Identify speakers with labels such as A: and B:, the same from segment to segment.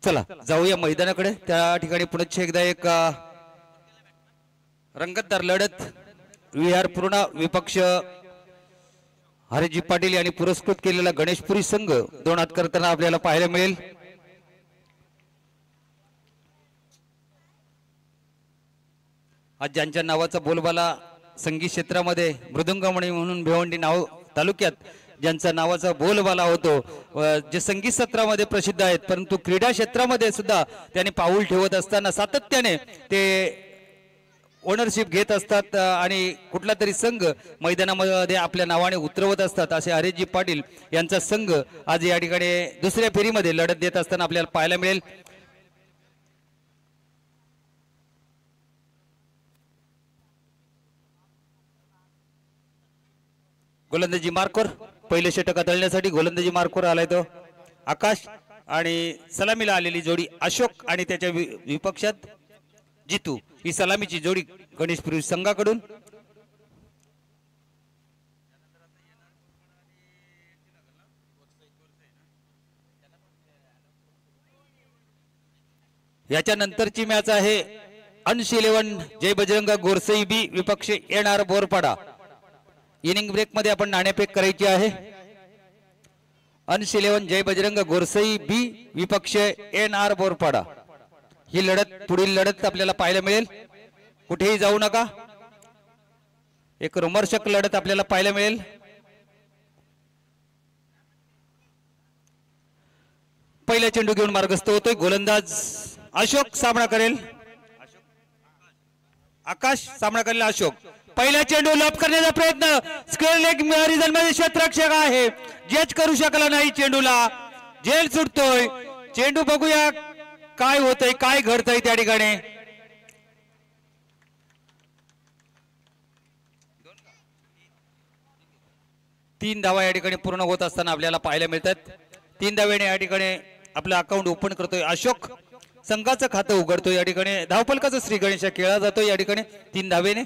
A: चला जाऊया मैदानाकडे। त्या ठिकाणी पुन्हा एकदा एक रंगतदार लढत विहार पूर्ण विपक्ष हरिजी पाटील यांनी पुरस्कृत केलेला गणेशपुरी संघ दोन हात करताना आपल्याला पाहायला मिळेल। आज ज्यांच्या नावाचा बोलबाला संगीत क्षेत्रामध्ये मृदुंगमणी म्हणून भिवंडी नाव तालुक्यात ज्यांचा नावाचा बोलबाला होतो, जे संगीत क्षेत्रामध्ये प्रसिद्ध आहेत, परंतु क्रीडा क्षेत्रामध्ये सुद्धा त्यांनी पाऊल ठेवत असताना सातत्याने ते ओनरशिप घेत असतात आणि कुठला तरी संघ मैदानामध्ये आपल्या नावाने उतरवत असतात। असे हरिजी पाटील यांचा संघ आज या ठिकाणी दुसऱ्या फेरीमध्ये लढत देत असताना आपल्याला पाहायला मिळेल। गोलंदाजी मार्कवर पहिले षटक हाताळण्यासाठी गोलंदाजी मार्कवर आलाय तो आकाश आणि सलामीला आलेली जोडी अशोक आणि त्याच्या विपक्षात जितू, ही सलामीची जोडी गणेशपुरी संघाकडून। याच्या नंतरची मॅच आहे अंश 11 जय बजरंग गोरसई बी विपक्ष येणार बोरपाडा। इनिंग ब्रेक मध्ये आपण नाणेफेक करायची आहे। अंश 11 जय बजरंग गोरसई बी विपक्ष येणार बोरपाडा, ही लढत पुढील लढत आपल्याला पाहायला मिळेल। कुठेही जाऊ नका, एक रोमहर्षक लढत आपल्याला पाहायला मिळेल। पहिला चेंडू घेऊन मार्गस्थ होतोय गोलंदाज अशोक, सामना करेल आकाश, सामना करेल अशोक। पहिला चेंडू लॉप करण्याचा प्रयत्न, स्क्वेअर लेग रिजन मध्ये क्षेत्ररक्षक आहे, जज करू शकला नाही, चेंडूला जेल सुटतोय। चेंडू बघूया काय होतंय, काय घडतंय त्या ठिकाणी। तीन धावा या ठिकाणी पूर्ण होत असताना आपल्याला पाहायला मिळतात। 3 धाव्याने या ठिकाणी आपलं अकाउंट ओपन करतोय अशोक, संघाचं खातं उघडतोय। या ठिकाणी धावफलकाचा श्री गणेश खेळला जातोय या ठिकाणी 3 धावेने।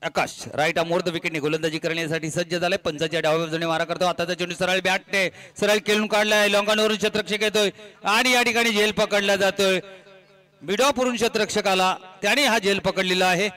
A: आकाश राईट अमोर्ध विकेटने गोलंदाजी करण्यासाठी सज्ज झालाय। पंचाच्या डाव्या बाजूने मारा करतो, आताचा चेंडू सरळ बॅटने सरळ खेळून काढलाय, लॉंगानवरून क्षेत्ररक्षक येतोय आणि या ठिकाणी झेल पकडला जातोय। मिडॉपवरून क्षेत्ररक्षक आला, त्याने हा झेल पकडलेला आहे।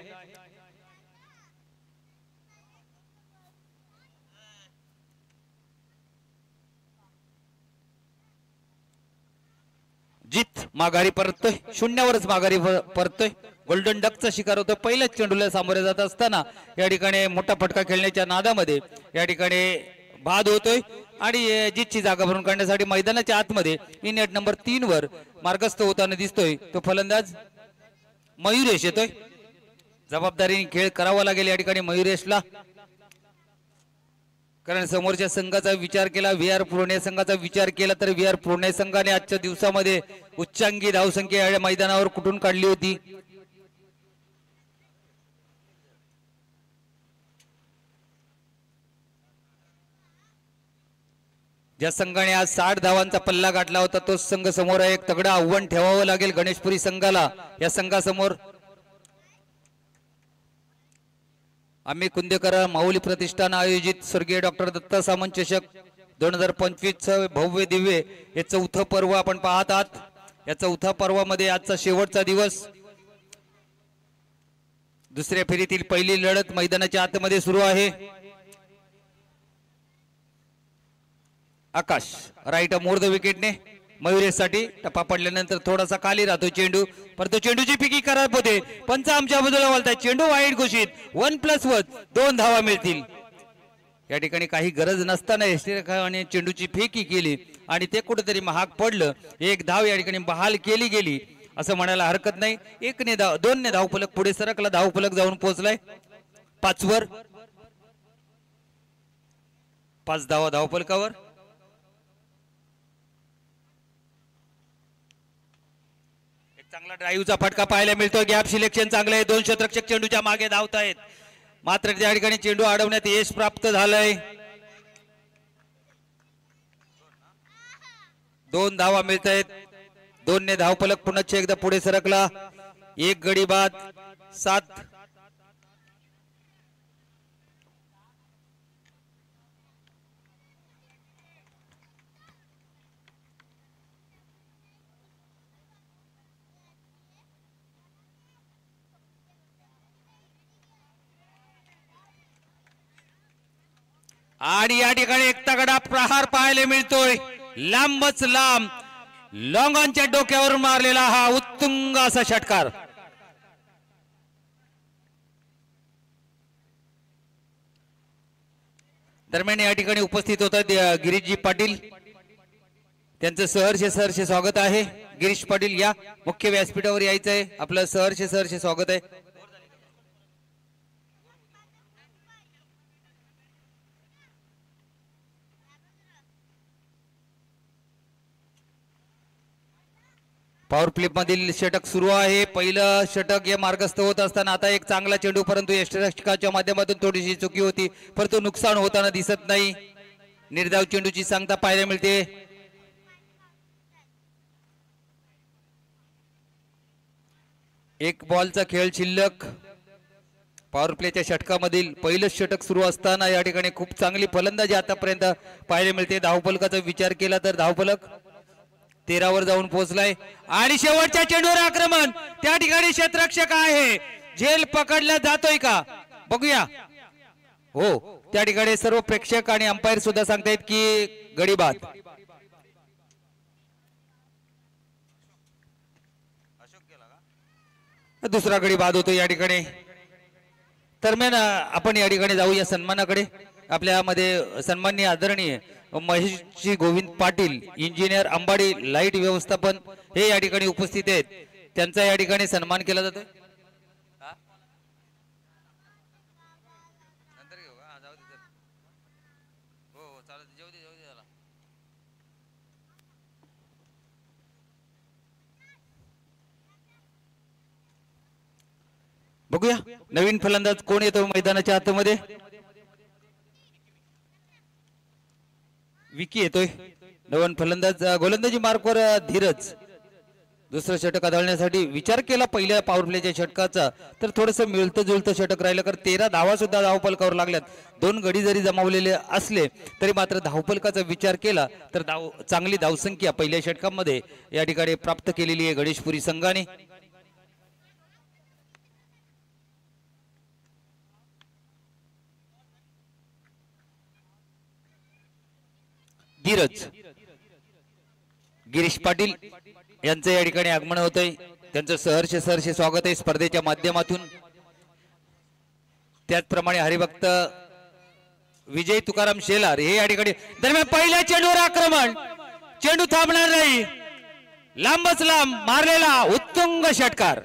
A: जीत माघारी परततोय, शून्यावरच माघारी परततोय, गोल्डन डकचा शिकार होतोय। पहिल्याच चेंडूला सामोरे जात असताना या ठिकाणी मोठा फटका खेळण्याच्या नादामध्ये या ठिकाणी बाद होतोय आणि जीतची जागा भरून काढण्यासाठी मैदानाच्या आतमध्ये इन नेट नंबर 3 वर मार्गस्थ होताना दिसतोय तो फलंदाज मयुरेश येतोय। जबाबदारीने खेळ करावा लागेल या ठिकाणी मयुरेशला, कारण समोरच्या संघाचा विचार केला, विहार पुणे संघाचा विचार केला तर विहार पुणे संघाने आजच्या दिवसामध्ये उच्चांकी धावसंख्या या मैदानावर कुठून काढली होती। ज्या संघाने आज 60 धावांचा पल्ला गाठला होता तो संघ समोर एक तगडा आव्हान ठेवावं लागेल गणेशपुरी संघाला। या संघासमोर आम्ही कुंदेकर माऊली प्रतिष्ठान आयोजित स्वर्गीय डॉक्टर दत्ता सामंत चषक 2025 भव्य दिव्य हे 4थं पर्व आपण पाहत आहात। या 4थ्या पर्वामध्ये आजचा शेवटचा दिवस, दुसऱ्या फेरीतील पहिली लढत मैदानाच्या आतमध्ये सुरू आहे। आकाश राईट अमोर्ध विकेटने मयुरेशसाठी टप्पा पडल्यानंतर थोडासा खाली राहतो चेंडू, परंतु चेंडूची फिकी खराब होते। पंच आमच्या बाजूला वळताय, चेंडू वाईड घोषित, 1+1 2 धावा मिळतील। या ठिकाणी काही गरज नसताना यष्टीरक्षकाने चेंडूची फेकी केली आणि ते कुठेतरी महाग पडलं। एक धाव या ठिकाणी बहाल केली गेली असं म्हणायला हरकत नाही। 2ने धावफलक पुढे सरकला, धावफलक जाऊन पोहोचलाय 5 वर, 5 धावा धावफलकावर। चांगला ड्राईव्हचा फटका पाहायला मिळतोय, गॅप सिलेक्शन चांगलं आहे, 2 क्षेत्ररक्षक चेंडूच्या मागे धावतायत, मात्र त्या ठिकाणी चेंडू अडवण्यात यश प्राप्त झालंय। 2 धावा मिळत आहेत, 2ने धावफलक पुन्हा एकदा पुढे सरकला, 1 गडी बाद, 7 आणि या ठिकाणी एक तगडा प्रहार पाहायला मिळतोय. लांबच लांब लॉंगॉनच्या डोक्यावर मारलेला हा उत्तुंग असा षटकार. दरम्यान या ठिकाणी उपस्थित होतात गिरीशजी पाटील, त्यांचं सहर्ष स्वागत आहे. गिरीश पाटील या मुख्य व्यासपीठावर यायचं आहे. आपलं सहर्ष स्वागत आहे. पॉवर प्ले मधील षटक सुरू आहे. पहिलं षटक हे मार्गस्थ होत असताना आता एक चांगला चेंडू, परंतु यष्टिरक्षकाच्या माध्यमातून थोडीशी चुकी होती, परंतु नुकसान होताना दिसत नाही. निर्धाव चेंडूची सांगता पाहायला मिळते. एक बॉलचा खेळ शिल्लक. पॉवर प्लेच्या षटकामधील पहिलं षटक सुरू असताना या ठिकाणी खूप चांगली फलंदाजी आतापर्यंत पाहायला मिळते. धावफलकाचा विचार केला तर धावफलक 13 वर जाऊन पोहोचलाय आणि शेवटच्या चेंडूवर आक्रमण. त्या ठिकाणी क्षेत्ररक्षक आहे, झेल पकडला जातोय का बघूया. हो, त्या ठिकाणी सर्व प्रेक्षक आणि अंपायर सुद्धा सांगतायत की गडी बाद. दुसरा गडी बाद होतो या ठिकाणी. दरम्यान आपण या ठिकाणी जाऊया सन्मानाकडे. आपल्यामध्ये सन्माननीय आदरणीय महेशजी गोविंद पाटील, इंजिनियर अंबाडी लाईट व्यवस्थापन, हे या ठिकाणी उपस्थित आहेत. त्यांचा या ठिकाणी सन्मान केला जातो. बघूया नवीन फलंदाज कोण येतो मैदानाच्या आतमध्ये. विकी येतोय नवीन फलंदाज. गोलंदाजी मार्कवर धीरज. दुसरं षटक आदळण्यासाठी विचार केला पहिल्या पॉवर प्लेच्या षटकाचा, तर थोडंसं मिळतं जुळतं षटक राहिलं, कारण 13 धावा सुद्धा धावफलकावर लागल्यात. 2 गडी जरी जमावलेले असले तरी मात्र धावफलकाचा विचार केला तर चांगली धावसंख्या पहिल्या षटकामध्ये या ठिकाणी प्राप्त केलेली आहे गणेशपुरी संघाने. धीरज गिरीश पाटील यांचं या ठिकाणी आगमन होतंय. त्यांचं सहर्ष स्वागत आहे स्पर्धेच्या माध्यमातून. त्याचप्रमाणे हरिभक्त विजय तुकाराम शेलार हे या ठिकाणी. दरम्यान पहिल्या चेंडूवर आक्रमण, चेंडू थांबणार नाही, लांबच लांब मारलेला उत्तुंग षटकार.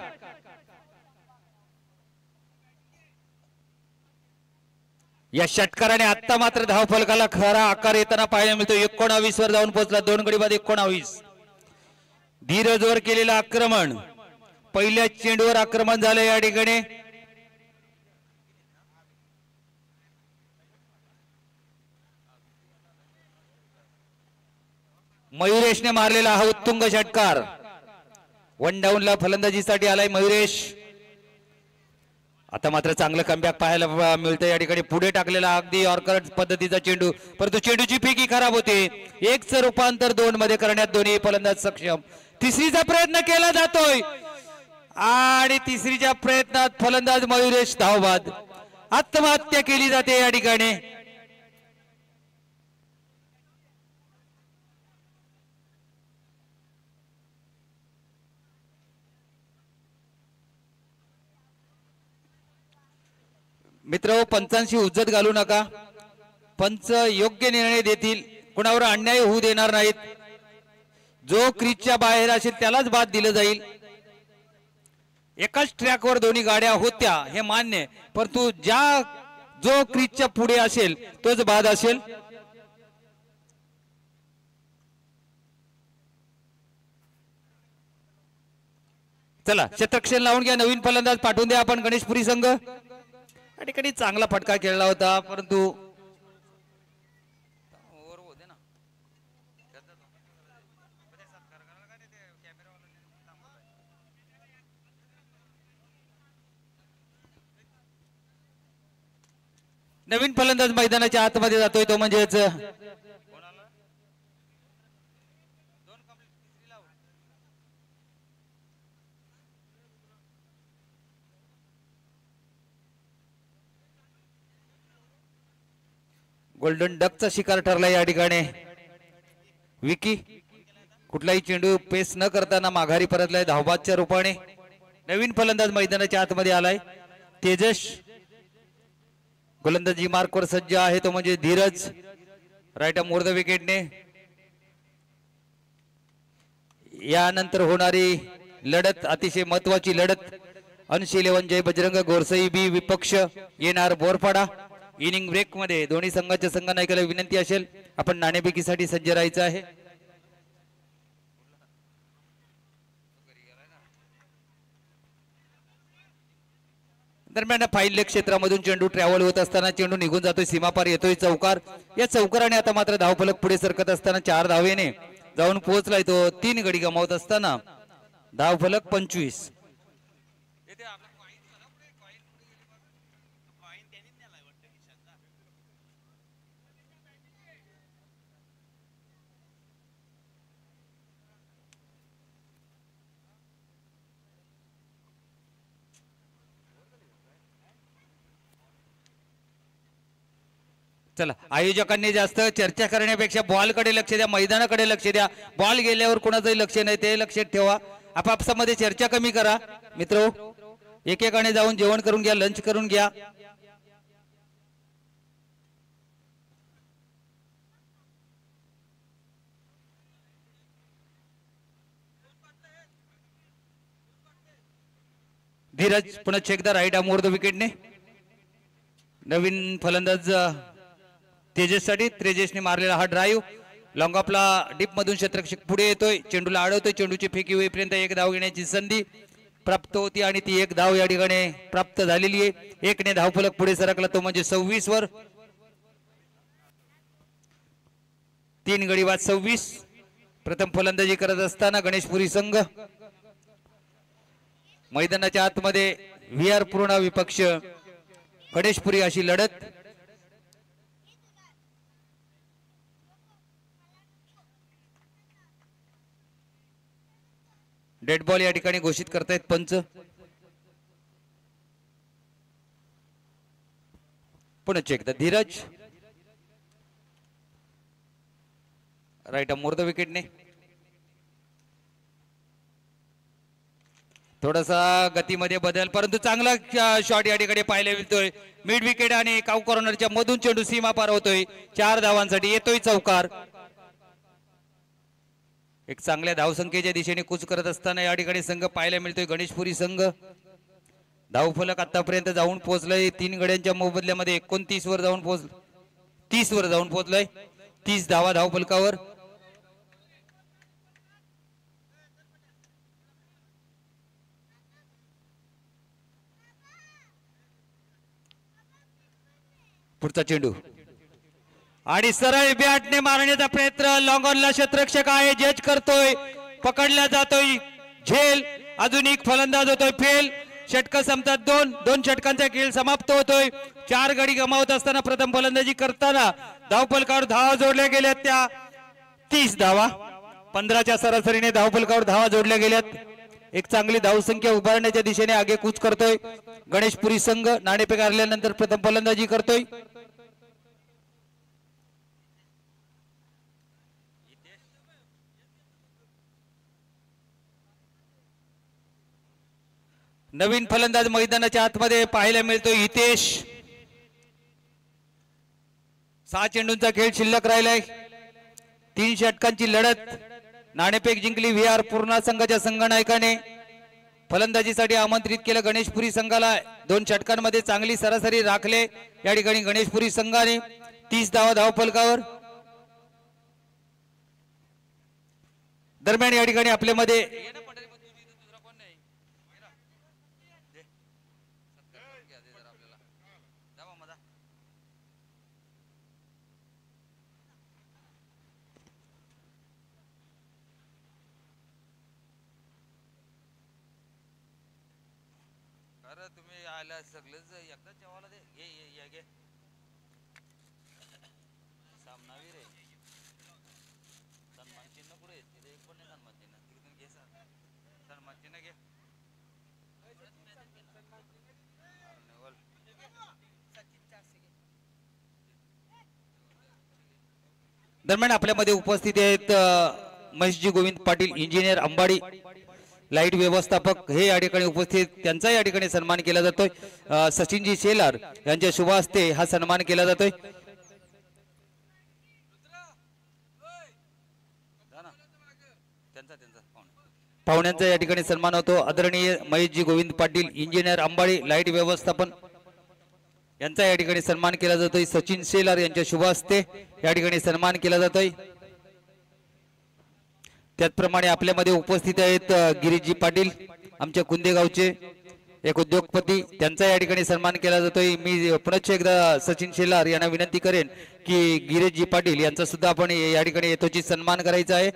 A: या षटकाराने आता मात्र धावफलकाला खरा आकार येताना पाहायला मिळतो. 19 वर जाऊन पोहोचला. 2 गडी बाद 19. धीरजवर केलेलं आक्रमण, पहिल्या चेंडूवर आक्रमण झालं या ठिकाणी. मयुरेशने मारलेला हा उत्तुंग षटकार. 1 डाऊनला फलंदाजीसाठी आलाय मयुरेश. आता मात्र चांगलं कमबॅक पाहायला मिळतं या ठिकाणी. पुढे टाकलेला अगदी यॉर्कर पद्धतीचा चेंडू, परंतु चेंडूची फेकी खराब होते. 1चं रूपांतर 2 मध्ये करण्यात दोन्ही फलंदाज सक्षम. तिसरीचा प्रयत्न केला जातोय आणि तिसरीच्या प्रयत्नात फलंदाज मयुरेश धावबाद. आत्महत्या केली जाते या ठिकाणी. मित्र, पंचांशी उज्जत घालू नका. पंच योग्य निर्णय देतील, कुणावर अन्याय होऊ देणार नाहीत. जो क्रीजच्या बाहेर असेल त्यालाच बाद दिलं जाईल. एकाच ट्रॅकवर दोन्ही गाड्या होत्या हे मान्य, परंतु जो क्रीजच्या पुढे असेल तोच बाद असेल. चला क्षेत्ररक्षण लावून घ्या. नवीन फलंदाज पाठवून द्या आपण. गणेशपुरी संघ या ठिकाणी चांगला फटका खेळला होता, परंतु नवीन फलंदाज मैदानाच्या आतमध्ये जातोय तो म्हणजेच गोल्डन डकचा शिकार ठरला या ठिकाणी विकी कुठलाही चेंडू पेस न करताना माघारी परतलाय धावबादच्या रूपाने नवीन फलंदाज मैदानाच्या आतमध्ये आलाय तेजस गोलंदाजी मार्कवर सज्ज आहे तो म्हणजे धीरज राईट मोर द विकेटने यानंतर होणारी लढत अतिशय महत्वाची लढत अंश 11 जय बजरंग गोरसई बी विपक्ष येणार बोरपाडा इनिंग ब्रेक मध्ये दोन्ही संघाच्या संघनायकाला विनंती असेल आपण नाणेफेकीसाठी सज्ज राहायचं आहे दरम्यान फाईन लेग क्षेत्रामधून चेंडू ट्रॅव्हल होत असताना चेंडू निघून जातोय सीमापार येतोय चौकार या चौकाराने आता मात्र धावफलक पुढे सरकत असताना 4 धावेने जाऊन पोहोचलाय तो 3 गडी गमावत असताना धावफलक 25 चला आयोजकांनी जास्त चर्चा करण्यापेक्षा बॉल कडे लक्ष द्या मैदानाकडे लक्ष द्या बॉल गेल्यावर कोणाचंही लक्ष नाही ते लक्षात ठेवा आपापसामध्ये चर्चा कमी करा मित्र एकेकाने जाऊन जेवण करून घ्या लंच करून घ्या धीरज पुन्हा एकदा राईट मोर द विकेटने नवीन फलंदाज तेजससाठी तेजसने मारलेला हा ड्राईव्ह लॉंग ऑफला डीप मधून क्षेत्ररक्षक पुढे येतोय चेंडूला अडवतोय चेंडूची फेकी होईपर्यंत 1 धाव घेण्याची संधी प्राप्त होती आणि ती 1 धाव या ठिकाणी प्राप्त झालेली आहे 1 ने धावफलक पुढे सरकला तो म्हणजे 26 वर 3 गडी बाद 26 प्रथम फलंदाजी करत असताना गणेशपुरी संघ मैदानाच्या आतमध्ये व्हीआर पूर्ण विपक्ष गणेशपुरी अशी लढत डेड बॉल या ठिकाणी घोषित करतायत पंच पुन्हा एकदा धीरज राईट मोर द विकेटने थोडासा गतीमध्ये बदल परंतु चांगला शॉट या ठिकाणी पाहायला मिळतोय मिड विकेट आणि काउ कॉर्नरच्या मधून चेंडू सीमा पार होतोय 4 धावांसाठी येतोय चौकार एक चांगल्या धावसंख्येच्या दिशेने कूच करत असताना या ठिकाणी संघ पाहायला मिळतोय गणेशपुरी संघ धावफलक आतापर्यंत जाऊन पोहोचलंय 3 गड्यांच्या मोबदल्यामध्ये 29 वर जाऊन पोहोचलं 30 वर जाऊन पोहोचलंय 30 धावा धावफलकावर पुढचा चेंडू आणि सरळ बॅटने मारण्याचा प्रयत्न लॉंग ऑनला क्षेत्ररक्षक आहे जज करतोय पकडला जातोय झेल अजून एक फलंदाज होतोय फेल षटक संपतात 2 षटकांचा खेळ समाप्त होतोय 4 गडी गमावत असताना प्रथम फलंदाजी करताना धावफलकावर धावा जोडल्या गेल्यात त्या 30 धावा 15च्या सरासरीने धावफलकावर धावा जोडल्या गेल्यात एक चांगली धावसंख्या उभारण्याच्या दिशेने आगेकूच करतोय गणेशपुरी संघ नाणेफेक हरल्यानंतर प्रथम फलंदाजी करतोय नवीन फलंदाज मैदानाच्या आतमध्ये पाहायला मिळतो हितेश 6 चेंडूंचा खेळ शिल्लक राहिलाय 3 षटकांची लढत नाणेफेक जिंकली व्हीआर पूर्णा संघाच्या संघनायकाने फलंदाजीसाठी आमंत्रित केलं गणेशपुरी संघाला 2 षटकांमध्ये चांगली सरासरी राखले या ठिकाणी गणेशपुरी संघाने 30 धावा धावफलकावर दरम्यान या ठिकाणी आपल्यामध्ये तुम्ही आला सगळेच एकदा जेवायला दे घे सामनावीर आहे सन्मान चिन्ह पुढे तिथे एक पण नाही सन्मान चिन्ह तिकडून घे सन्मान चिन्ह घे दरम्यान आपल्यामध्ये उपस्थित आहेत महेशजी गोविंद पाटील इंजिनियर अंबाडी लाईट व्यवस्थापक हे या ठिकाणी उपस्थित, त्यांचा या ठिकाणी सन्मान केला जातोय। सचिनजी शेलार यांच्या शुभ हस्ते हा सन्मान केला जातोय। पाहुण्यांचा या ठिकाणी सन्मान होतो। आदरणीय महेशजी गोविंद पाटील इंजिनियर अंबाडी लाईट व्यवस्थापन यांचा या ठिकाणी सन्मान केला जातोय। सचिन शेलार यांच्या शुभ हस्ते या ठिकाणी सन्मान केला जातोय। त्याचप्रमाणे आपल्यामध्ये उपस्थित आहेत गिरीशजी पाटील आमच्या कुंदेगावचे एक उद्योगपती, त्यांचा या ठिकाणी सन्मान केला जातोय। मी पुनश्च एकदा सचिन शेलार यांना विनंती करेन की गिरीशजी पाटील यांचा सुद्धा आपण या ठिकाणी यथोचित सन्मान करायचा आहे।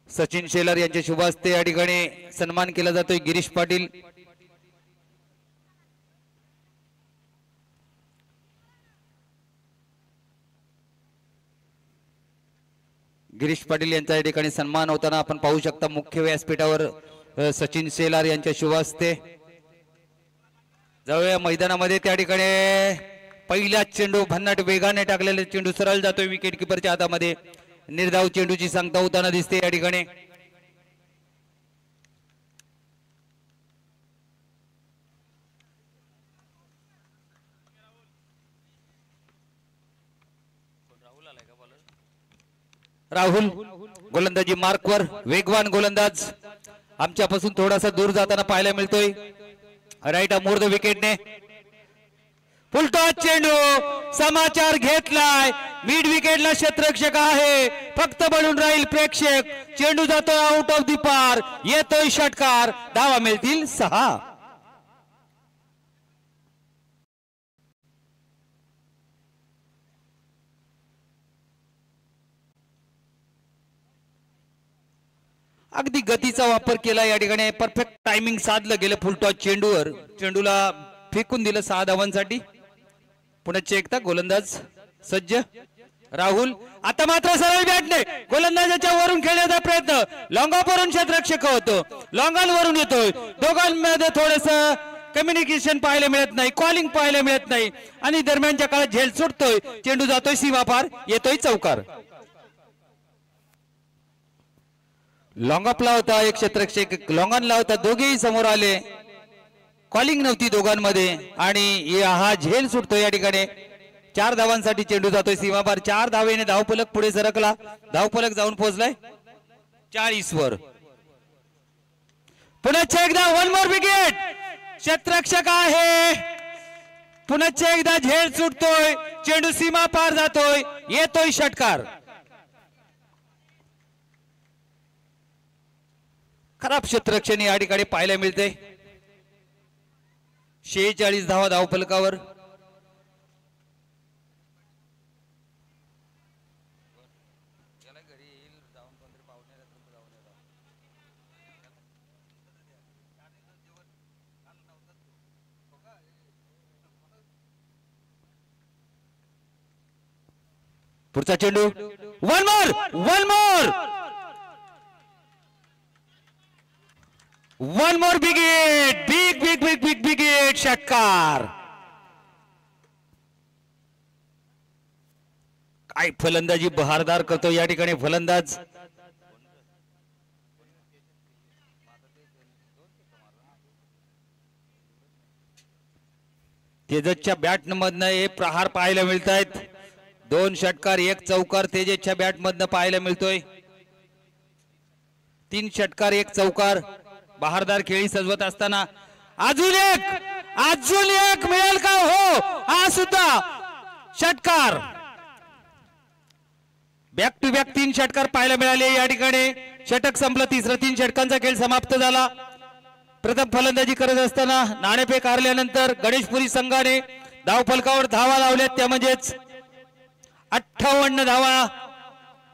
A: सचिन शेलार यांच्या शुभ हस्ते या ठिकाणी सन्मान केला जातोय। गिरीश पाटील गिरीश पाटील यांचा या ठिकाणी सन्मान होताना आपण पाहू शकता। मुख्य व्यासपीठावर सचिन शेलार यांच्या शुभ हस्ते जाऊया मैदानामध्ये। त्या ठिकाणी पहिला चेंडू भन्नाट वेगाने टाकलेला चेंडू सरळ जातोय विकेट किपरच्या हातामध्ये। निर्धाव चेंडूची सांगता होताना दिसते या ठिकाणी। राहुल गोलंदाजी मार्कवर, वेगवान गोलंदाज आमच्यापासून थोडासा दूर जाताना पाहायला मिळतोय। राईट मोर द विकेटने फुलटॉस चेंडू समाचार घेतलाय। मिड विकेटला क्षेत्ररक्षक आहे, फक्त बनून राहील प्रेक्षक। चेंडू जातोय आउट ऑफ दी पार, येतोय षटकार, धावा मिळतील 6। अगदी गतीचा वापर केला या ठिकाणी, परफेक्ट टायमिंग साधलं गेलं फुलटॉस चेंडूवर। चेंडूला फेकून दिलं 6 धावांसाठी। पुन्हा एकदा गोलंदाज सज्ज राहुल, आता मात्र सरळ बॅटने गोलंदाजाच्या वरून खेळण्याचा प्रयत्न, लॉंग ऑफ वरून क्षेत्ररक्षक होतो, लॉंग ऑन वरून येतोय। दोघांमध्ये थोडस कम्युनिकेशन पाहायला मिळत नाही, कॉलिंग पाहायला मिळत नाही आणि दरम्यानच्या काळात झेल सुटतोय। चेंडू जातोय सीमा पार, येतोय चौकार। लॉंग ऑफ ला होता एक क्षेत्ररक्षक, लॉंग ऑन ला होता, दोघेही समोर आले। कॉलिंग नव्हती दोघांमध्ये आणि हा झेल सुटतो या ठिकाणी। 4 धावांसाठी चेंडू जातोय सीमापार। 4 धावेने धावफलक पुढे सरकला, धावफलक जाऊन पोहोचलाय 40 वर। पुन्हा एकदा वन मोर विकेट, क्षेत्ररक्षक आहे, पुन्हा एकदा झेल सुटतोय, चेंडू सीमा पार जातोय, येतोय षटकार। खराब क्षेत्ररक्षण या ठिकाणी पाहायला मिळते। 46 धावा धावफलकावर। पुढचा चेंडू, one more wicket, big wicket, षटकार। काय फलंदाजी बहारदार करतो या ठिकाणी फलंदाज। तेजसच्या बॅट मधनं हे प्रहार पाहायला मिळत आहेत। 2 षटकार 1 चौकार तेजसच्या बॅट मधनं पाहायला मिळतोय। 3 षटकार 1 चौकार, बहारदार खेळी सजवत असताना अजून एक मिळेल का? हो, हा सुद्धा षटकार। बॅक टू बॅक 3 षटकार पाहायला मिळाले या ठिकाणी। षटक संपलं, तिसरा 3 षटकांचा खेळ समाप्त झाला। प्रथम फलंदाजी करत असताना नाणेफेक हारल्यानंतर गणेशपुरी संघाने धावफलकावर धावा लावल्यात, त्या म्हणजेच 58 धावा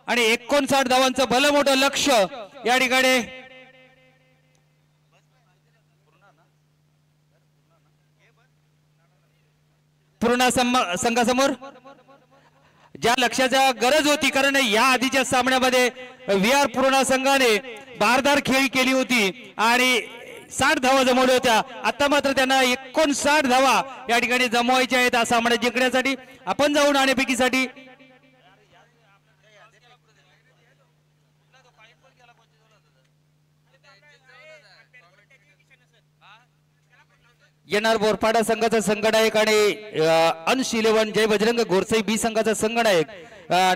A: आणि 59 धावांचं भलं मोठं लक्ष या ठिकाणी। पूर्ण संघासमोर ज्या लक्ष्याचा गरज होती, कारण या आधीच्या सामन्यामध्ये VR पूर्णा संघाने बहारदार खेळी केली होती आणि 60 धावा जमवल्या होत्या. आता मात्र त्यांना 59 धावा या ठिकाणी जमवायच्या आहेत हा सामना जिंकण्यासाठी. आपण जाऊ नाणेफेकीसाठी. येणार बोरपाडा संघाचा संघनायक आणि अंश 11 जय बजरंग गोरसई बी संघाचा संघनायक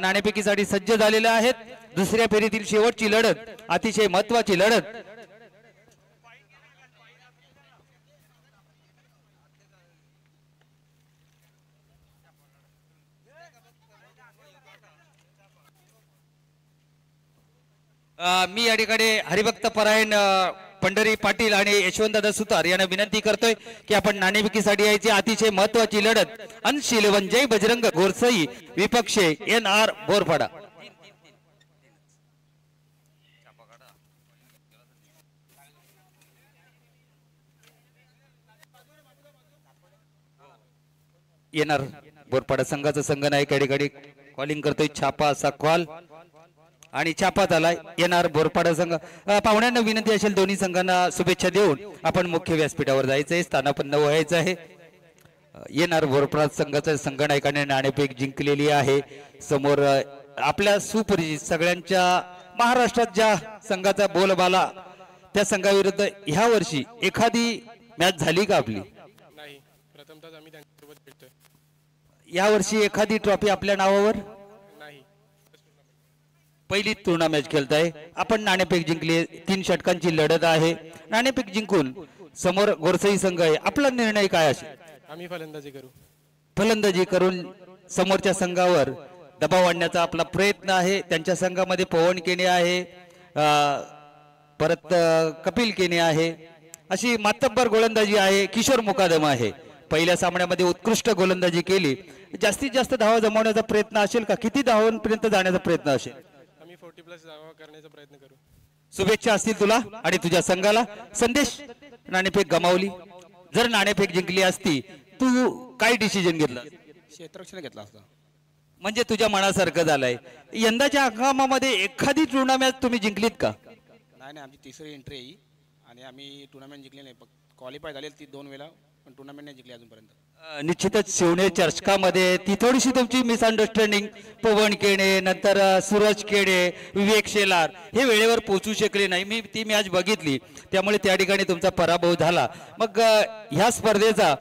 A: नाणेफेकीसाठी सज्ज झालेले आहेत. दुसऱ्या फेरीतील शेवटची लढत, अतिशय महत्वाची लढत. मी या ठिकाणी हरिभक्त परायण पंढरी पाटील आणि यशवंतदादा सुतार यांना विनंती करतोय की आपण नाणेफेकीसाठी यायची. अतिशय महत्वाची लढत, अंश 11 जय बजरंग गोरसई विपक्ष NR बोरपाडा. NR बोरपाडा संघाचा संघनायक या ठिकाणी कॉलिंग करतोय. छापा असा कॉल आणि छापात आलाय. येणार बोरपाडा संघ पाहुण्यांना विनंती असेल दोन्ही संघांना शुभेच्छा देऊन आपण मुख्य व्यासपीठावर जायचंय, स्थानापन्न व्हायचं आहे. येणार बोरपाडा संघाचा संघनायकाने नाणेफेक जिंकलेली आहे. समोर आपल्या सुपरिचित सगळ्यांच्या महाराष्ट्रात ज्या संघाचा बोलबाला त्या संघाविरुद्ध ह्या वर्षी एखादी मॅच झाली का आपली?
B: नाही, प्रथमतः आम्ही त्यांच्यासोबत खेळतोय.
A: या वर्षी एखादी ट्रॉफी आपल्या नावावर?
B: नाही,
A: पहिली तुलना मॅच खेळताय आपण. नाणेफेक जिंकली, 3 षटकांची लढत आहे. नाणेफेक जिंकून समोर गोरसई संघ आहे. आपला निर्णय काय असेल?
B: आम्ही फलंदाजी करू.
A: फलंदाजी करून समोरच्या संघावर दबाव आणण्याचा आपला प्रयत्न आहे. त्यांच्या संघामध्ये पवन केने आहे, परत कपिल केने आहे, अशी मातब्बर गोलंदाजी आहे. किशोर मुकादम आहे. पहिल्या सामन्यामध्ये उत्कृष्ट गोलंदाजी केली. जास्तीत जास्त धावा जमवण्याचा प्रयत्न असेल का? किती धावांपर्यंत जाण्याचा प्रयत्न असेल?
B: 40+ धावा करण्याचा प्रयत्न करू.
A: शुभेच्छा असतील तुला आणि तुझ्या संघाला. संदेश, नाणेफेक गमावली, जर नाणेफेक जिंकली असती तू काय डिसिजन घेतला?
C: क्षेत्ररक्षण घेतला असता.
A: म्हणजे तुझ्या मनासारखं झालंय. यंदाच्या हंगामामध्ये एखादी टुर्नामेंट तुम्ही जिंकलीत का?
C: नाही, आमची तिसरी एंट्री आहे आणि आम्ही टुर्नामेंट जिंकली नाही. क्वालिफाय झाले ती 2 वेळा, पण टुर्नामेंट नाही जिंकली अजूनपर्यंत.
A: निश्चितच शिवणे चर्चकामध्ये ती थोडीशी तुमची मिसअंडरस्टँडिंग. पवन केणे, नंतर सूरज केणे, विवेक शेलार हे वेळेवर पोहोचू शकले नाही. मी ती मॅच बघितली, त्यामुळे त्या ठिकाणी तुमचा पराभव झाला. मग ह्या स्पर्धेचा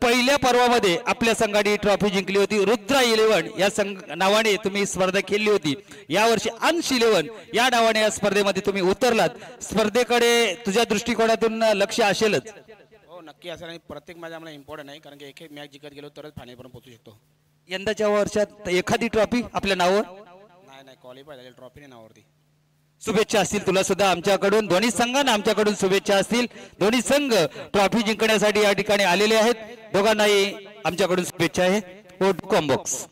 A: पहिल्या पर्वामध्ये आपल्या संघाने ट्रॉफी जिंकली होती. रुद्रा 11 या नावाने तुम्ही स्पर्धा खेळली होती. यावर्षी अंश 11 या नावाने या स्पर्धेमध्ये तुम्ही उतरलात. स्पर्धेकडे तुझ्या दृष्टिकोनातून लक्ष असेलच.
C: नक्की असेल आणि प्रत्येक मॅच आम्हाला इम्पॉर्टंट आहे, कारण की एक मॅच जिंकत गेलो तरच फायनलपर्यंत पोहोचू शकतो.
A: यंदाच्या वर्षात एखादी ट्रॉफी आपल्या नावावर?
C: नाही, क्वालिफाय झालेली ट्रॉफी नाही नावावरती.
A: शुभेच्छा असतील तुला सुद्धा आमच्याकडून. दोन्ही संघांना आमच्याकडून शुभेच्छा असतील. दोन्ही संघ ट्रॉफी जिंकण्यासाठी या ठिकाणी आलेले आहेत. दोघांनाही आमच्याकडून शुभेच्छा आहे. Vote combox.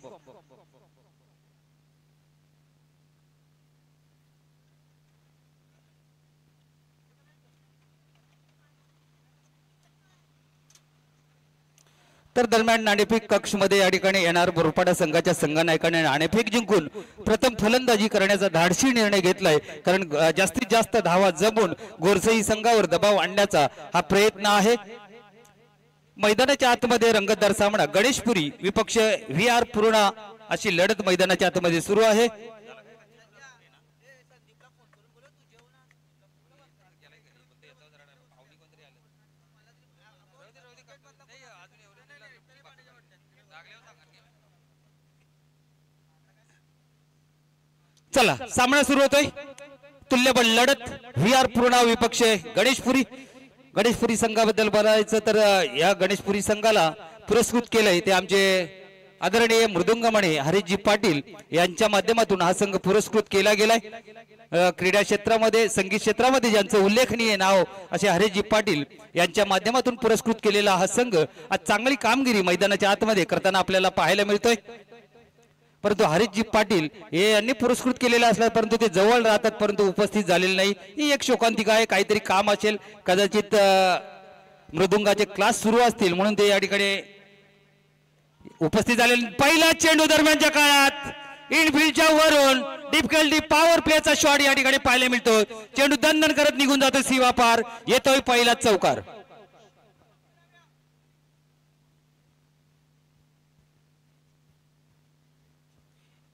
A: तर दरम्यान नाणेफेक कक्ष मध्ये या ठिकाणी येणार बोरपाडा संघाच्या संघनायकाने नाणेफेक जिंकून प्रथम फलंदाजी करण्याचा धाडसी निर्णय घेतलाय. कारण जास्तीत जास्त धावा जमून गोरसई संघावर दबाव आणण्याचा हा प्रयत्न आहे. मैदानाच्या आतमध्ये रंगतदार सामना गणेशपुरी विपक्ष VR पूर्णा अशी लढत मैदानाच्या आतमध्ये सुरू आहे. चला सामना सुरू होतोय. तुल्यबळ लढत VR पूर्णा विपक्ष गणेशपुरी. गणेशपुरी संघाबद्दल बोलायचं तर या गणेशपुरी संघाला पुरस्कृत केलंय ते आमचे आदरणीय मृदुंगमणी हरीशजी पाटील यांच्या माध्यमातून हा संघ पुरस्कृत केला गेलाय. क्रीडा क्षेत्रामध्ये, संगीत क्षेत्रामध्ये ज्यांचं उल्लेखनीय नाव असे हरीशजी पाटील यांच्या माध्यमातून पुरस्कृत केलेला हा संघ आज चांगली कामगिरी मैदानाच्या आतमध्ये करताना आपल्याला पाहायला मिळतोय. परंतु हरीशजी पाटील हे यांनी पुरस्कृत केलेला असला परंतु ते जवळ राहतात, परंतु उपस्थित झालेले नाही. ही एक शोकांतिका आहे. काहीतरी काम असेल, कदाचित मृदुंगाचे क्लास सुरू असतील म्हणून ते या ठिकाणी उपस्थित झालेले. पहिला चेंडू दरम्यानच्या काळात इनफिल्डच्या वरून डिफिकल्टी पॉवर प्लेचा शॉट या ठिकाणी पाहायला मिळतो. चेंडू दणदण करत निघून जातो सीमा पार. येतोय पहिला चौकार.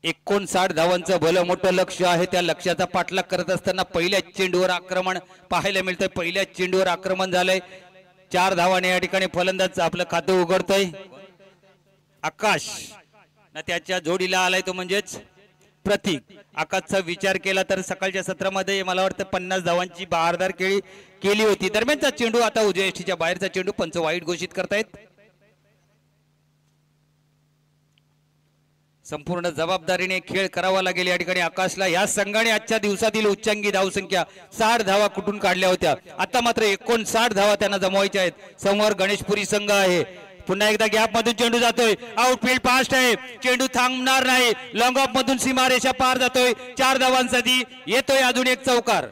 A: 59 धावांचं भलं मोठं लक्ष आहे. त्या लक्ष्याचा पाठलाग करत असताना पहिल्या चेंडूवर आक्रमण पाहायला मिळतंय. पहिल्या चेंडूवर आक्रमण झालंय. 4 धावाने या ठिकाणी फलंदाज आपलं खातं उघडतोय. आकाश ना त्याच्या जोडीला आलाय तो म्हणजेच प्रतीक. आकाशचा विचार केला तर सकाळच्या सत्रामध्ये मला वाटतं 50 धावांची बहारदार खेळी केली होती. दरम्यानचा चेंडू आता उजव्या यष्टीच्या बाहेरचा चेंडू पंच वाईट घोषित करतायत. संपूर्ण जबाबदारीने खेळ करावा लागेल या ठिकाणी आकाशला. या संघाने आजच्या दिवसातील उच्चांकी धावसंख्या 60 धावा कुठून काढल्या होत्या. आता मात्र 59 धावा त्यांना जमवायच्या आहेत. समोर गणेशपुरी संघ आहे. पुन्हा एकदा गॅप मधून चेंडू जातोय. आउटफील्ड फास्ट आहे. चेंडू थांबणार नाही. लॉंग ऑफ मधून सीमारेषा पार जातोय. 4 धावांसाठी येतोय अजून एक चौकार.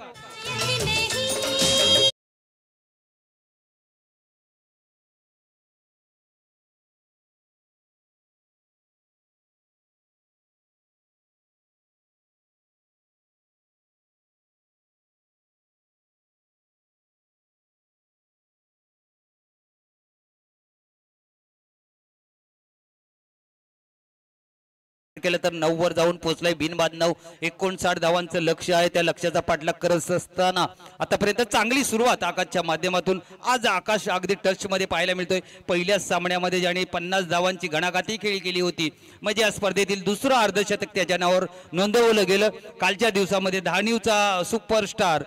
A: केलं तर 9 वर जाऊन पोहोचलाय बिनबाद 9. 59 धावांचं लक्ष आहे. त्या लक्ष्याचा पाठलाग करत असताना आतापर्यंत चांगली सुरुवात आकाशच्या माध्यमातून. आज आकाश अगदी टच मध्ये पाहायला मिळतोय. पहिल्याच सामन्यामध्ये ज्याने 50 धावांची घणाघाती खेळी केली होती म्हणजे या स्पर्धेतील दुसरं अर्धशतक त्याच्या नावावर नोंदवलं गेलं. कालच्या दिवसामध्ये धाणीवचा सुपरस्टार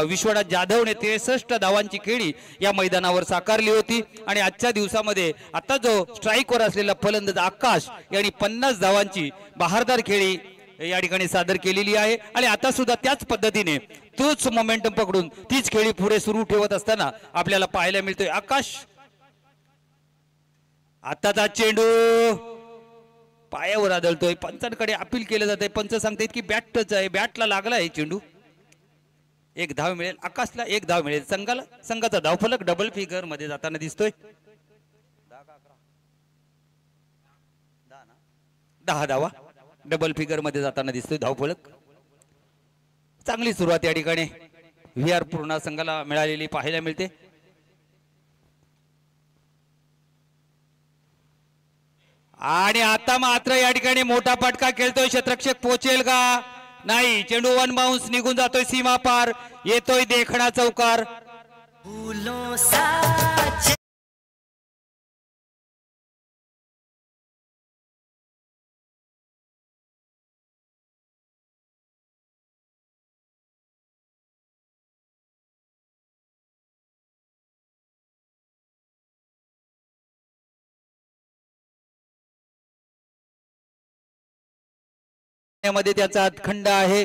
A: विश्वनाथ जाधवने 63 धावांची खेळी या मैदानावर साकारली होती. आणि आजच्या दिवसामध्ये आता जो स्ट्राईकवर असलेला फलंदाज आकाश यांनी 50 धावांची बहारदार खेळी या ठिकाणी सादर केलेली आहे. आणि आता सुद्धा त्याच पद्धतीने तोच मोमेंटम पकडून तीच खेळी पुढे सुरू ठेवत असताना आपल्याला पाहायला मिळतोय. आकाश आताचा चेंडू पायावर आदळतोय. पंचांकडे अपील केलं जातंय. पंच सांगतायत की बॅट टच आहे. बॅटला लागला आहे चेंडू. 1 धाव मिळेल आकाशला. 1 धाव मिळेल संघाला. संघाचा धावफलक डबल फिगर मध्ये जाताना दिसतोय. 10 धावा डबल फिगर मध्ये जाताना दिसतोय धावफलक. चांगली सुरुवात या ठिकाणी व्हीआर पूर्ण संघाला मिळालेली पाहायला मिळते. आणि आता मात्र या ठिकाणी मोठा फटका खेळतोय. क्षेत्ररक्षक पोहोचेल का नाही. चेंडू 1 बाउन्स निघून जातोय सीमा पार. येतोय देखणा चौकार. मध्ये त्याचा हातखंड आहे.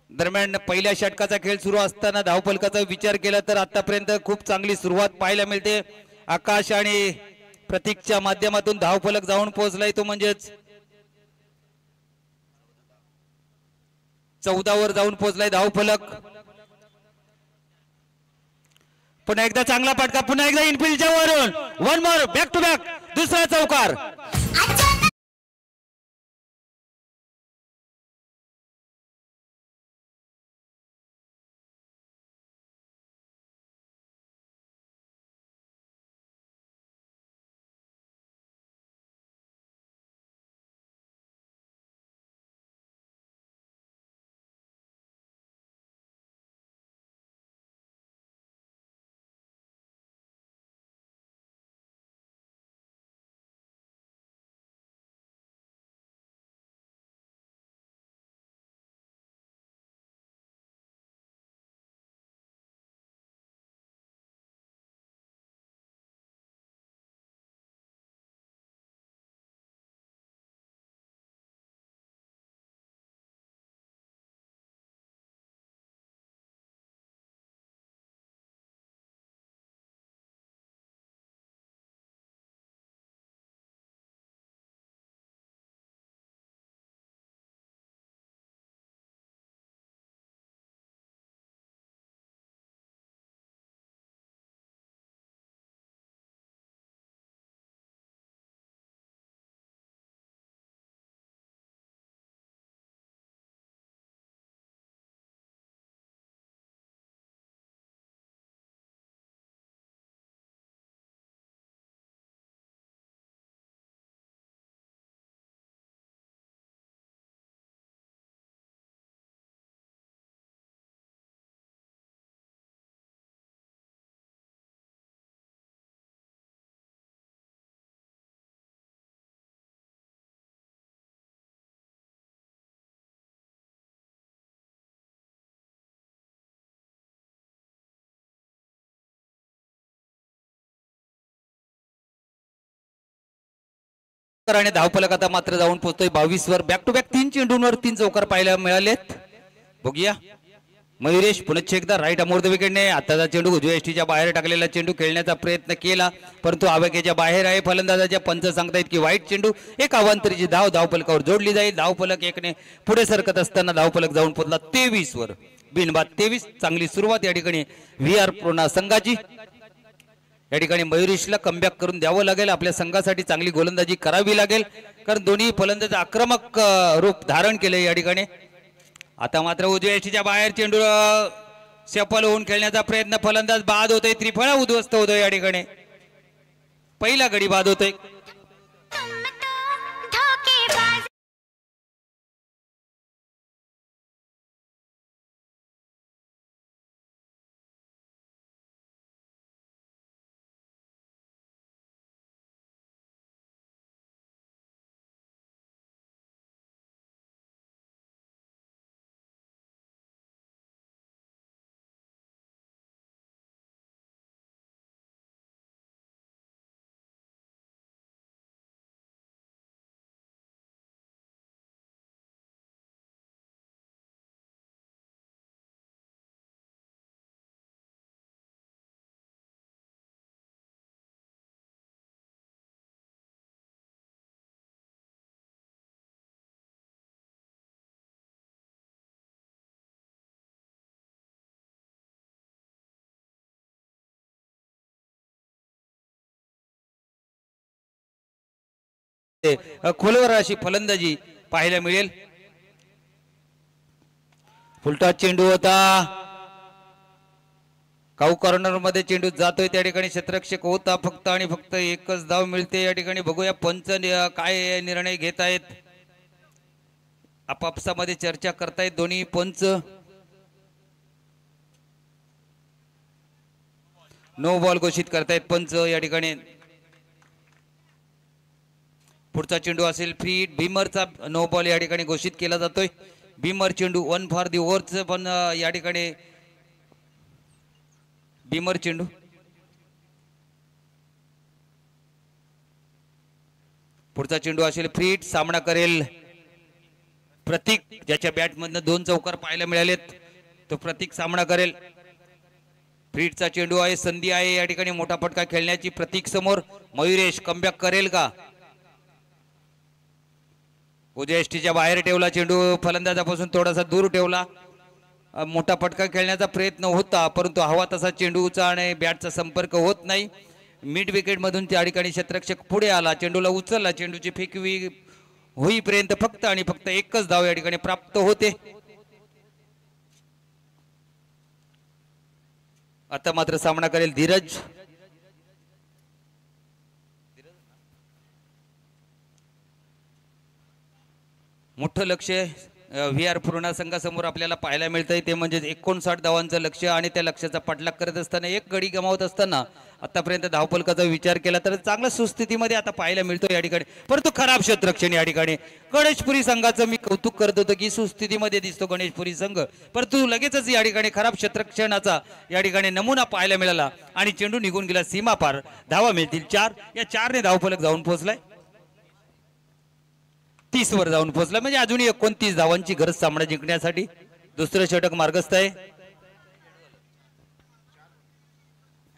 A: दरम्यान पहिल्या षटकाचा खेळ सुरू असताना धावफलकाचा विचार केला तर आतापर्यंत खूप चांगली सुरुवात पाहायला मिळते. आकाश आणि प्रतीकच्या माध्यमातून धावफलक जाऊन पोहोचलाय तो म्हणजेच 14 वर जाऊन पोहोचलाय धावफलक. पुन्हा एकदा चांगला फटका. पुन्हा एकदा इनफिल्डच्या वरून 1 मोर बॅक टू बॅक दुसरा चौकार. आणि धावफलक आता मात्र जाऊन पोहोचतोय 22 वर. बॅक टू बॅक 3 चेंडूंवर 3 चौकार पाहायला मिळालेत. बघूया मयुरेश पुनश्च एकदा राईट अमोर द विकेटने आताचा चेंडू उजव्या यष्टीच्या बाहेर टाकलेला चेंडू खेळण्याचा प्रयत्न केला परंतु आवाक्याच्या बाहेर आहे. फलंदाजाच्या पंच सांगतायत की वाईट चेंडू. एक अवांतरीची धाव धावफलकावर जोडली जाईल. धावफलक एकने पुढे सरकत असताना धावफलक जाऊन पोहोचला 23 वर. बिनबाद 23. चांगली सुरुवात या ठिकाणी VR प्रोना संघाची. या ठिकाणी मयुरेशला कमबॅक करून द्यावं लागेल. आपल्या संघासाठी चांगली गोलंदाजी करावी लागेल कारण दोन्ही फलंदाज आक्रमक रूप धारण केले या ठिकाणी. आता मात्र उजव्या यष्टीच्या बाहेर चेंडू सफल होऊन खेळण्याचा प्रयत्न. फलंदाज बाद होतोय. त्रिफळा उद्ध्वस्त होतोय या ठिकाणी. पहिला गडी बाद होतोय. खोलवर अशी फलंदाजी पाहायला मिळेल. फुलटॉस चेंडू होता. काऊ कॉर्नर मध्ये चेंडू जातोय. त्या ठिकाणी क्षेत्ररक्षक होता फक्त आणि फक्त एकच धाव मिळते या ठिकाणी. बघूया पंच काय निर्णय घेत आहेत. आपापसामध्ये चर्चा करतायत दोन्ही पंच. नो बॉल घोषित करतायत पंच या ठिकाणी. पुढचा चेंडू असेल फ्री हिट. भीमरचा नो बॉल या ठिकाणी घोषित केला जातोय. भीमर चेंडू 1 फॉर दी ओव्हरच पण या ठिकाणी भीमर चेंडू. पुढचा चेंडू असेल फ्री हिट. सामना करेल प्रतीक ज्याच्या बॅट मधनं 2 चौकार पाहायला मिळालेत. तो प्रतीक सामना करेल. फ्री हिटचा चेंडू आहे. संधी आहे या ठिकाणी मोठा फटका खेळण्याची. प्रतीक समोर. मयुरेश कमबॅक करेल का. उजव्या यष्टीच्या बाहेर ठेवला चेंडू. फलंदाजापासून थोडासा दूर ठेवला. मोठा फटका खेळण्याचा प्रयत्न होता परंतु हवा तसा चेंडूचा आणि बॅटचा संपर्क होत नाही. मिड विकेट मधून त्या ठिकाणी क्षेत्ररक्षक पुढे आला. चेंडूला उचलला. चेंडूची फेकवी होईपर्यंत फक्त आणि फक्त एकच धाव या ठिकाणी प्राप्त होते. आता मात्र सामना करेल धीरज. मोठं लक्ष VR पूर्णा संघासमोर आपल्याला पाहायला मिळतंय ते म्हणजे 59 धावांचं लक्ष आणि त्या लक्ष्याचा पाठलाग करत असताना एक गडी गमावत असताना आतापर्यंत धावफलकाचा विचार केला तर चांगल्या सुस्थितीमध्ये आता पाहायला मिळतो या ठिकाणी. परंतु खराब क्षेत्ररक्षण या ठिकाणी. गणेशपुरी संघाचं मी कौतुक करत होतो की सुस्थितीमध्ये दिसतो गणेशपुरी संघ परंतु लगेचच या ठिकाणी खराब क्षेत्ररक्षणाचा या ठिकाणी नमुना पाहायला मिळाला आणि चेंडू निघून गेला सीमा पार. धावा मिळतील 4. या 4ने धावफलक जाऊन पोहोचलाय 30 वर जाऊन पोहोचला म्हणजे अजूनही 29 धावांची गरज सामना जिंकण्यासाठी. दुसरं षटक मार्गस्थ आहे.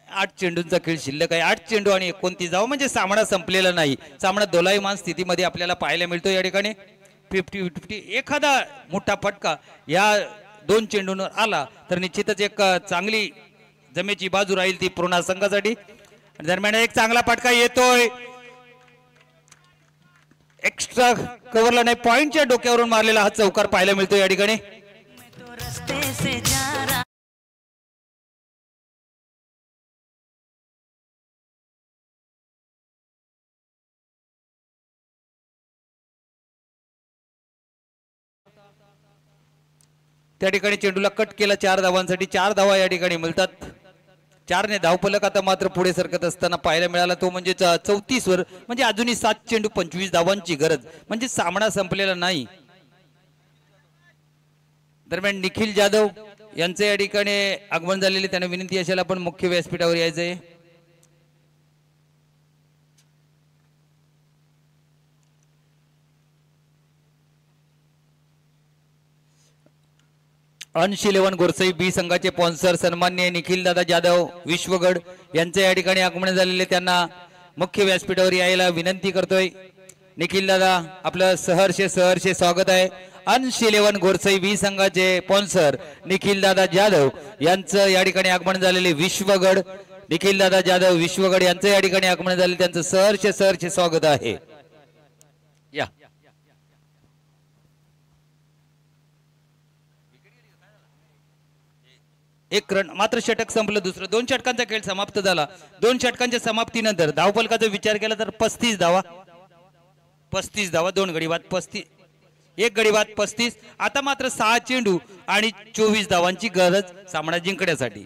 A: 8 चेंडूंचा खेळ शिल्लक आहे. 8 चेंडू आणि 29 धावा म्हणजे सामना संपलेला नाही. सामना दोलायमान स्थितीमध्ये आपल्याला पाहायला मिळतो या ठिकाणी. 50-50 एखादा मोठा फटका या 2 चेंडूंवर आला तर निश्चितच एक चांगली जमेची बाजू राहील ती पूर्णा संघासाठी. दरम्यान एक चांगला फटका येतोय. एक्स्ट्रा कव्हरला नाही पॉइंटच्या डोक्यावरून मारलेला हा चौकार पाहायला मिळतो या ठिकाणी. त्या ठिकाणी चेंडूला कट केला 4 धावांसाठी. 4 धावा या ठिकाणी मिळतात. 4ने धावफलक आता मात्र पुढे सरकत असताना पाहायला मिळाला तो म्हणजे 34 वर म्हणजे अजूनही 7 चेंडू 25 धावांची गरज म्हणजे सामना संपलेला नाही. दरम्यान निखिल जाधव यांचे या ठिकाणी आगमन झालेले त्यांना विनंती असेल आपण मुख्य व्यासपीठावर यायचंय. अंश 11 गोरसई बी संघाचे स्पॉन्सर सन्माननीय निखिल दादा जाधव विश्वगड यांचे या ठिकाणी आगमन झालेले, त्यांना मुख्य व्यासपीठावर यायला विनंती करतोय. निखिल दादा आपलं सहर्ष स्वागत आहे. अंश 11 गोरसई बी संघाचे स्पॉन्सर निखिल दादा जाधव यांचं या ठिकाणी आगमन झालेले विश्वगड, निखिल दादा जाधव विश्वगड यांचं या ठिकाणी आगमन झाले, त्यांचं सहर्ष स्वागत आहे. या एक रन मात्र, षटक संपलं. दुसरं 2 षटकांचा खेळ समाप्त झाला. 2 षटकांच्या समाप्तीनंतर धावफलकाचा विचार केला तर 35 धावा, 2 गडी बाद 35, 1 गडी बाद 35. आता मात्र 6 चेंडू आणि 24 धावांची गरज सामना जिंकण्यासाठी.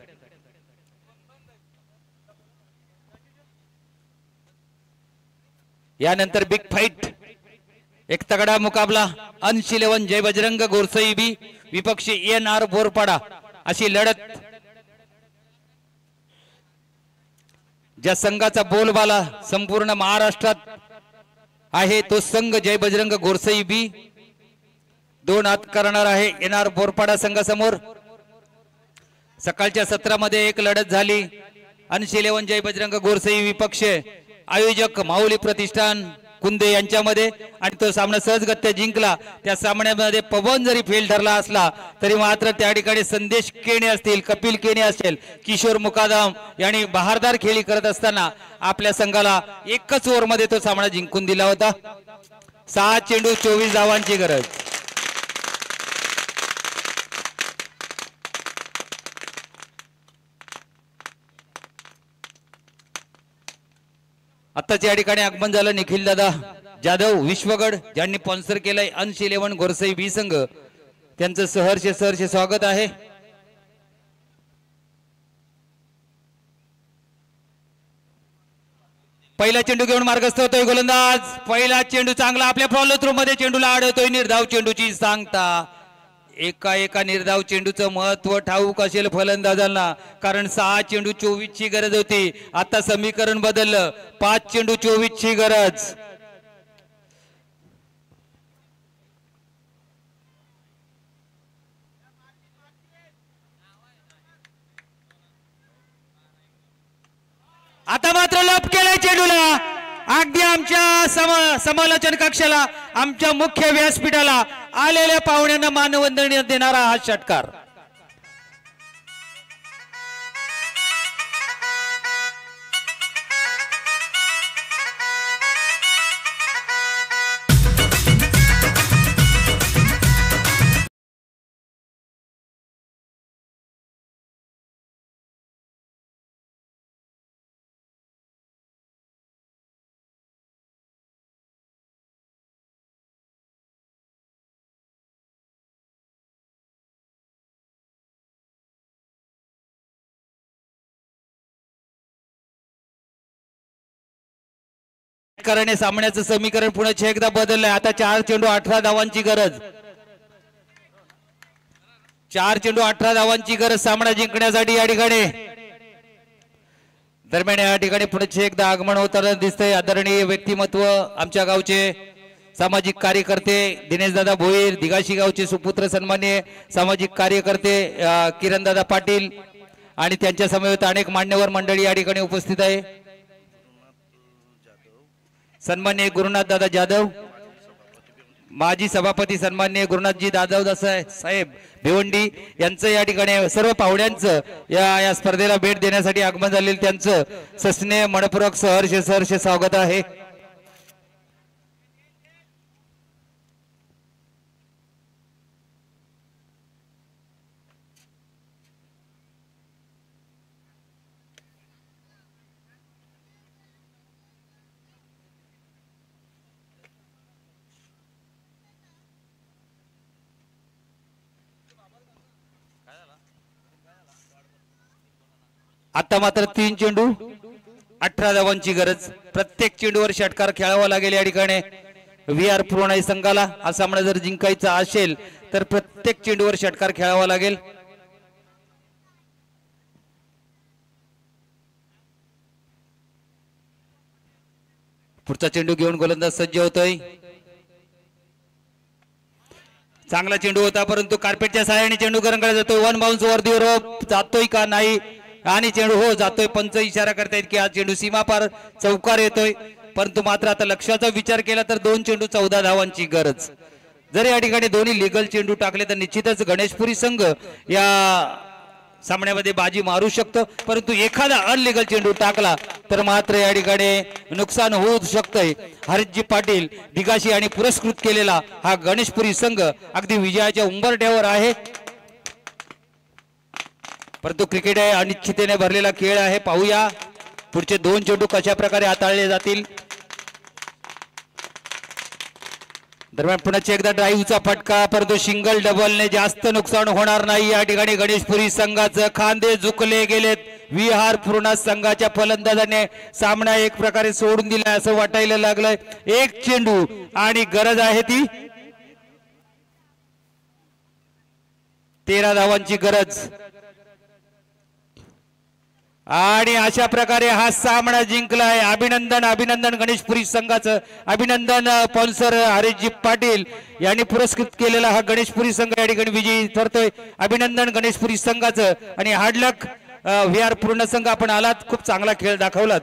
A: यानंतर बिग फाईट, एक तगडा मुकाबला. अंश 11 जय बजरंग गोरसई बी विपक्षी NR बोरपाडा अशी लढत. ज्या संघाचा बोलबाला संपूर्ण महाराष्ट्रात आहे तो संघ जय बजरंग गोरसई बी 2 हात करणार आहे NR बोरपाडा संघासमोर. सकाळच्या सत्रामध्ये एक लढत झाली. अंश 11 जय बजरंग गोरसई विपक्ष आयोजक माऊली प्रतिष्ठान कुंदे यांच्यामध्ये, आणि तो सामना सहजगत्या जिंकला. त्या सामन्यामध्ये पवन जरी फेल ठरला असला तरी मात्र त्या ठिकाणी संदेश केणे असतील, कपिल केणे असेल, किशोर मुकादम यांनी बहारदार खेळी करत असताना आपल्या संघाला एकच ओव्हरमध्ये तो सामना जिंकून दिला होता. 6 चेंडू 24 धावांची गरज. आताच या ठिकाणी आगमन झालं निखिल दादा जाधव विश्वगड ज्यांनी स्पॉन्सर केलंय अंश 11 गोरसई बी संघ, त्यांचं सहर्ष स्वागत आहे. पहिला चेंडू घेऊन मार्गस्थ होतोय गोलंदाज. पहिला चेंडू चांगला आपल्या फॉलो थ्रो मध्ये चेंडूला अडवतोय. निर्धाव चेंडूची सांगता. एका निर्धाव चेंडूचं महत्व ठाऊक असेल फलंदाजांना, कारण 6 चेंडू 24 ची गरज होती. आता समीकरण बदललं, 5 चेंडू 24 ची गरज. आता मात्र लप केलाय चेंडूला. अगदी आमच्या समालोचन कक्षाला, आमच्या मुख्य व्यासपीठाला आलेल्या पाहुण्यांना मानवंदना देणारा हा षटकार. करणे सामन्याचं समीकरण पुन्हा एकदा बदललंय. आता 4 चेंडू 18 धावांची गरज. 4 चेंडू 18 धावांची गरज सामना जिंकण्यासाठी या ठिकाणी. दरम्यान या ठिकाणी पुन्हा एकदा आगमन होताना दिसतंय. आदरणीय व्यक्तिमत्व आमच्या गावचे सामाजिक कार्यकर्ते दिनेश दादा भोईर, दिगाशी गावचे सुपुत्र सन्माननीय सामाजिक कार्यकर्ते किरण दादा पाटील आणि त्यांच्या समवेत अनेक मान्यवर मंडळी या ठिकाणी उपस्थित आहे. सन्माननीय गुरुनाथ दादा जाधव माजी सभापती सन्माननीय गुरुनाथजी जाधव साहेब भिवंडी यांचं या ठिकाणी सर्व पाहुण्यांचं या स्पर्धेला भेट देण्यासाठी आगमन झालेलं त्यांचं सस्नेह मनपूर्वक सहर्ष स्वागत आहे. आता मात्र 3 चेंडू 18 धावांची गरज. प्रत्येक चेंडूवर षटकार खेळावा लागेल या ठिकाणी VR पुरोणाई संघाला. हा सामना जर जिंकायचा असेल तर प्रत्येक चेंडूवर षटकार खेळावा लागेल. पुढचा चेंडू घेऊन गोलंदाज सज्ज होतोय. चांगला चेंडू होता परंतु कार्पेटच्या सहाय्याने चेंडू करंगळला जातोय. वन बाउन्स वरती जातोय का नाही आणि चेंडू हो जातोय. पंच इशारा करतायत की हा चेंडू सीमापार चौकार येतोय. परंतु मात्र आता लक्ष्याचा विचार केला तर 2 चेंडू 14 धावांची गरज. जर या ठिकाणी दोन्ही लिगल चेंडू टाकले तर निश्चितच गणेशपुरी संघ या सामन्यामध्ये बाजी मारू शकतो. परंतु एखादा अनलिगल चेंडू टाकला तर मात्र या ठिकाणी नुकसान होऊ शकतंय. हरितजी पाटील दिगाशी आणि पुरस्कृत केलेला हा गणेशपुरी संघ अगदी विजयाच्या उंबरठ्यावर आहे. परंतु क्रिकेट आहे अनिश्चिततेने भरलेला खेळ आहे. पाहूया पुढचे 2 चेंडू कशा प्रकारे हाताळले जातील. दरम्यान पुन्हा एकदा ड्राईव्हचा फटका परंतु सिंगल डबलने जास्त नुकसान होणार नाही. या ठिकाणी गणेशपुरी संघाचं खांदे झुकले गेलेत. विहार पूर्ण संघाच्या फलंदाजाने सामना एक प्रकारे सोडून दिला असं वाटायला लागलंय. 1 चेंडू आणि गरज आहे ती 13 धावांची गरज. आणि अशा प्रकारे हा सामना जिंकलाय. अभिनंदन अभिनंदन गणेशपुरी संघाचं. अभिनंदन स्पॉन्सर हरीशजी पाटील यांनी पुरस्कृत केलेला हा गणेशपुरी संघ या ठिकाणी विजयी ठरतोय. अभिनंदन गणेशपुरी संघाचं आणि हार्डलक विहार पूर्ण संघ आपण आलात. खूप चांगला खेळ दाखवलात.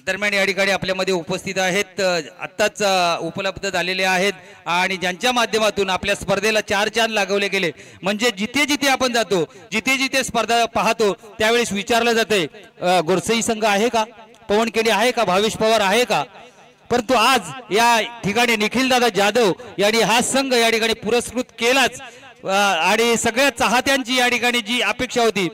A: दरम्यान या ठिकाणी आपल्यामध्ये उपस्थित आहेत आत्ताच उपलब्ध झालेले आहेत आणि ज्यांच्या माध्यमातून आपल्या स्पर्धेला 4 चांद लागवले गेले. म्हणजे जिथे जिथे आपण जातो जिथे जिथे स्पर्धा पाहतो त्यावेळेस विचारलं जाते गोरसई संघ आहे का, पवनखेडे आहे का, भावेश पवार आहे का. परंतु आज या ठिकाणी निखिलदादा जाधव यांनी हा संघ या ठिकाणी पुरस्कृत केलाच आणि सगळ्या चाहत्यांची या ठिकाणी जी अपेक्षा होती